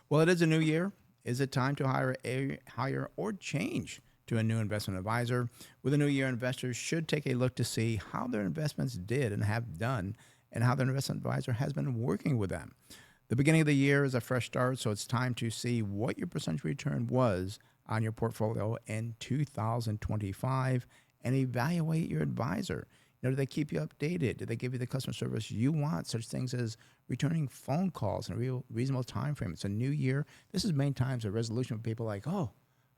Well, it is a new year. Is it time to hire or change to a new investment advisor? With a new year, investors should take a look to see how their investments did and have done, and how their investment advisor has been working with them. The beginning of the year is a fresh start, so it's time to see what your percentage return was on your portfolio in 2025 and evaluate your advisor. Do they keep you updated? Do they give you the customer service you want? Such things as returning phone calls in a reasonable time frame. It's a new year. This is many times a resolution for people like, oh,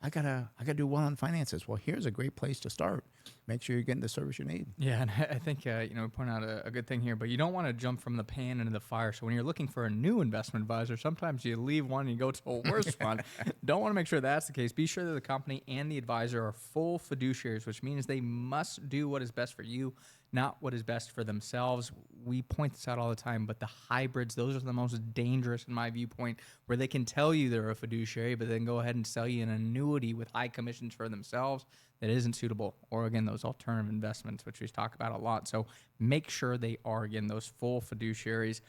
I gotta do well on finances. Well, here's a great place to start. Make sure you're getting the service you need. Yeah, and I think we point out a good thing here, but you don't want to jump from the pan into the fire. So when you're looking for a new investment advisor, sometimes you leave one and you go to a worse one. Don't want to make sure that's the case. Be sure that the company and the advisor are full fiduciaries, which means they must do what is best for you, not what is best for themselves. We point this out all the time, but the hybrids, those are the most dangerous in my viewpoint, where they can tell you they're a fiduciary, but then go ahead and sell you an annuity with high commissions for themselves that isn't suitable. Or again, those alternative investments, which we talk about a lot. So make sure they are, again, those full fiduciaries.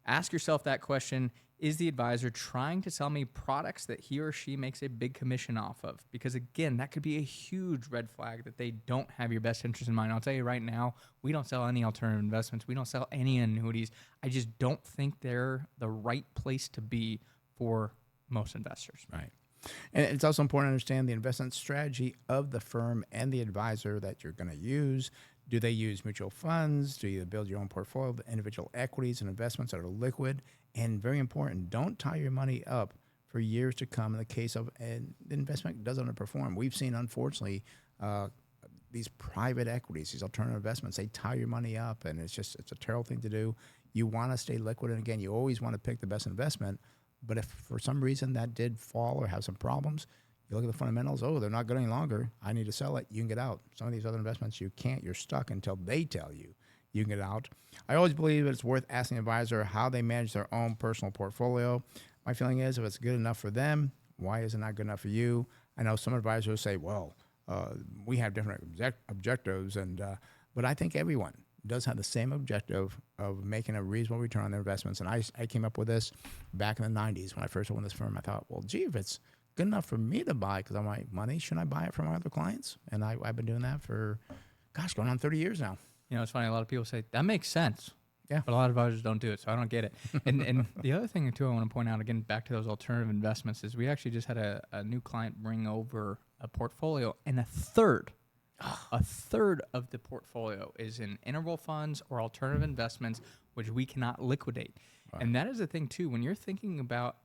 Ask yourself that question. Is the advisor trying to sell me products that he or she makes a big commission off of? Because again, that could be a huge red flag that they don't have your best interest in mind. I'll tell you right now, we don't sell any alternative investments. We don't sell any annuities. I just don't think they're the right place to be for most investors. Right. And it's also important to understand the investment strategy of the firm and the advisor that you're going to use. Do they use mutual funds? Do you build your own portfolio of individual equities and investments that are liquid? And very important, don't tie your money up for years to come in the case of an investment doesn't underperform. We've seen, unfortunately, these private equities, these alternative investments, they tie your money up, and it's a terrible thing to do. You want to stay liquid, and again, you always want to pick the best investment. But if for some reason that did fall or have some problems, you look at the fundamentals, oh, they're not good any longer. I need to sell it. You can get out. Some of these other investments, you can't. You're stuck until they tell you you can get out. I always believe it's worth asking the advisor how they manage their own personal portfolio. My feeling is if it's good enough for them, why is it not good enough for you? I know some advisors say, well, we have different objectives, but I think everyone does have the same objective of making a reasonable return on their investments. And I came up with this back in the 90s when I first opened this firm. I thought, well, gee, if it's good enough for me to buy because I want money, shouldn't I buy it from my other clients? And I've been doing that for, going on 30 years now. It's funny. A lot of people say, that makes sense. Yeah. But a lot of advisors don't do it, so I don't get it. And the other thing, too, I want to point out, again, back to those alternative investments, is we actually just had a new client bring over a portfolio, and a third of the portfolio is in interval funds or alternative investments, which we cannot liquidate. Right. And that is the thing, too. When you're thinking about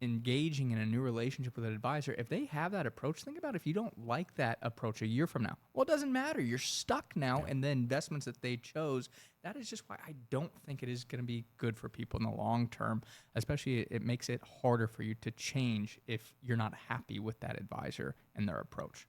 engaging in a new relationship with an advisor, if they have that approach, think about if you don't like that approach a year from now. Well, it doesn't matter. You're stuck now in the investments that they chose. That is just why I don't think it is going to be good for people in the long term, especially it makes it harder for you to change if you're not happy with that advisor and their approach.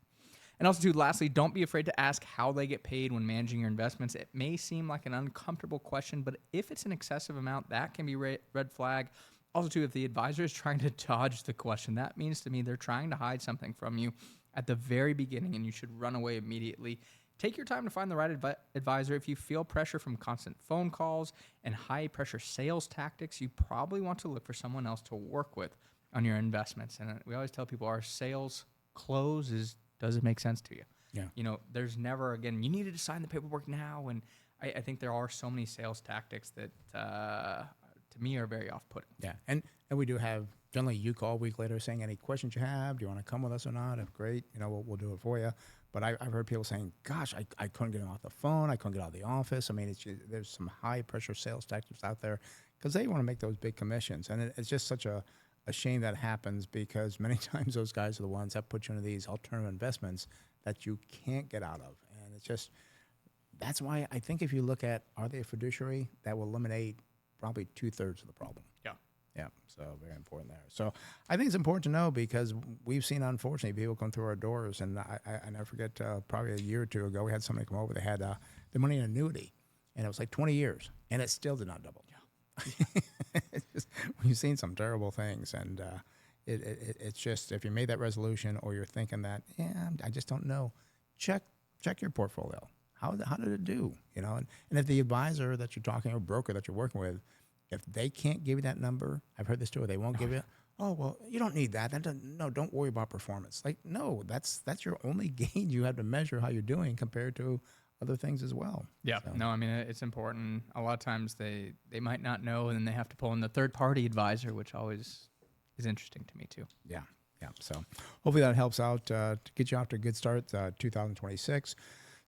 And also, too, lastly, don't be afraid to ask how they get paid when managing your investments. It may seem like an uncomfortable question, but if it's an excessive amount, that can be red flag. Also, too, if the advisor is trying to dodge the question, that means to me they're trying to hide something from you at the very beginning, and you should run away immediately. Take your time to find the right advisor. If you feel pressure from constant phone calls and high-pressure sales tactics, you probably want to look for someone else to work with on your investments. And we always tell people our sales close does it make sense to you? Yeah. There's never, again, you needed to sign the paperwork now, and I think there are so many sales tactics that to me are very off-putting. Yeah, and we do have, generally you call a week later saying any questions you have, do you want to come with us or not? If great, we'll do it for you. But I've heard people saying, gosh, I couldn't get them off the phone, I couldn't get out of the office. I mean, there's some high-pressure sales tactics out there because they want to make those big commissions. And it's just such a shame that happens because many times those guys are the ones that put you into these alternative investments that you can't get out of. And it's just, that's why I think if you look at, are they a fiduciary, that will eliminate probably 2/3 of the problem. Yeah. So very important there. So I think it's important to know because we've seen, unfortunately, people come through our doors. And I never forget, probably a year or two ago, we had somebody come over. They had the money in an annuity, and it was like 20 years, and it still did not double. Yeah. We've seen some terrible things, and it's just if you made that resolution or you're thinking that, I just don't know, check your portfolio. How did it do? And if the advisor that you're talking or broker that you're working with, if they can't give you that number, I've heard this too, or they won't give you, oh, well, you don't need that. No, don't worry about performance. Like, no, that's your only gain. You have to measure how you're doing compared to other things as well. Yeah, So, no, I mean, it's important. A lot of times they might not know, and then they have to pull in the third-party advisor, which always is interesting to me too. yeah. Yeah. So hopefully that helps out to get you off to a good start, 2026.